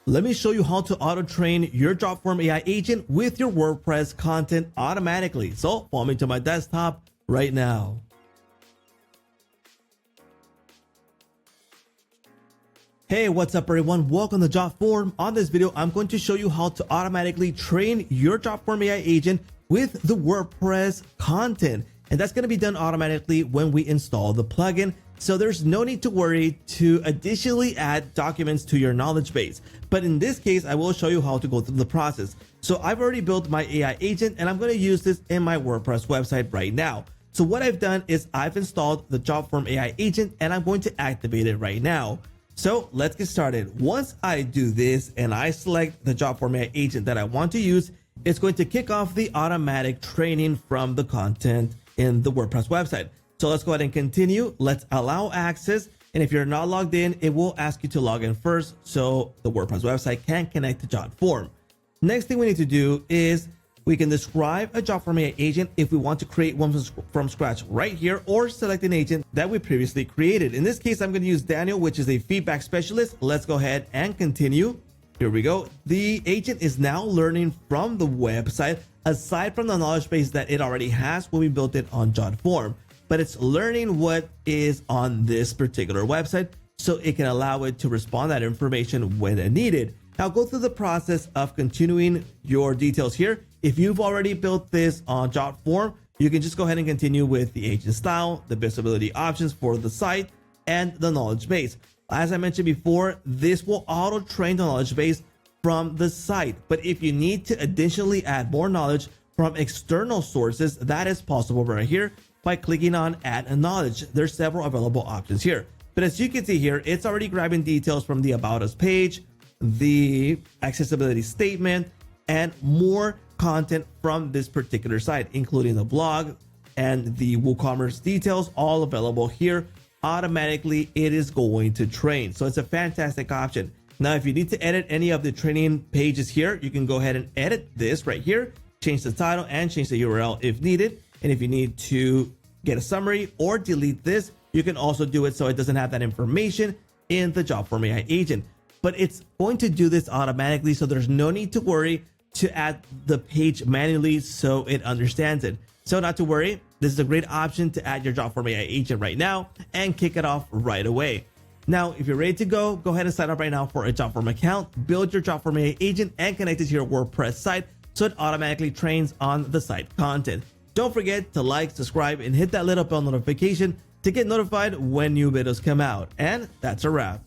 Let me show you how to auto-train your Jotform AI agent with your WordPress content automatically. So follow me to my desktop right now. Hey, what's up everyone? Welcome to Jotform. On this video, I'm going to show you how to automatically train your Jotform AI agent with the WordPress content. And that's going to be done automatically when we install the plugin. So there's no need to worry to additionally add documents to your knowledge base. But in this case, I will show you how to go through the process. So I've already built my AI agent and I'm going to use this in my WordPress website right now. So what I've done is I've installed the Jotform AI agent and I'm going to activate it right now. So let's get started. Once I do this and I select the Jotform AI agent that I want to use, it's going to kick off the automatic training from the content in the WordPress website. So let's go ahead and continue. Let's allow access. And if you're not logged in, it will ask you to log in first so the WordPress website can connect to Jotform. Next thing we need to do is we can describe a Jotform AI agent if we want to create one from scratch right here, or select an agent that we previously created. In this case, I'm going to use Daniel, which is a feedback specialist. Let's go ahead and continue. Here we go. The agent is now learning from the website, aside from the knowledge base that it already has when we built it on Jotform. But it's learning what is on this particular website so it can allow it to respond that information when needed. Now go through the process of continuing your details here. If you've already built this on Jotform, you can just go ahead and continue with the agent style, the visibility options for the site, and the knowledge base. As I mentioned before, this will auto train the knowledge base from the site. But if you need to additionally add more knowledge from external sources, that is possible right here by clicking on add a knowledge. There's several available options here. But as you can see here, it's already grabbing details from the About Us page, the accessibility statement, and more content from this particular site, including the blog and the WooCommerce details, all available here. Automatically, it is going to train. So it's a fantastic option. Now, if you need to edit any of the training pages here, you can go ahead and edit this right here, change the title and change the URL if needed. And if you need to get a summary or delete this, you can also do it so it doesn't have that information in the Jotform AI agent. But it's going to do this automatically, so there's no need to worry to add the page manually so it understands it. So not to worry, this is a great option to add your Jotform AI agent right now and kick it off right away. Now, if you're ready to go ahead and sign up right now for a Jotform account, build your Jotform AI agent and connect it to your WordPress site so it automatically trains on the site content. Don't forget to like, subscribe, and hit that little bell notification to get notified when new videos come out. And that's a wrap.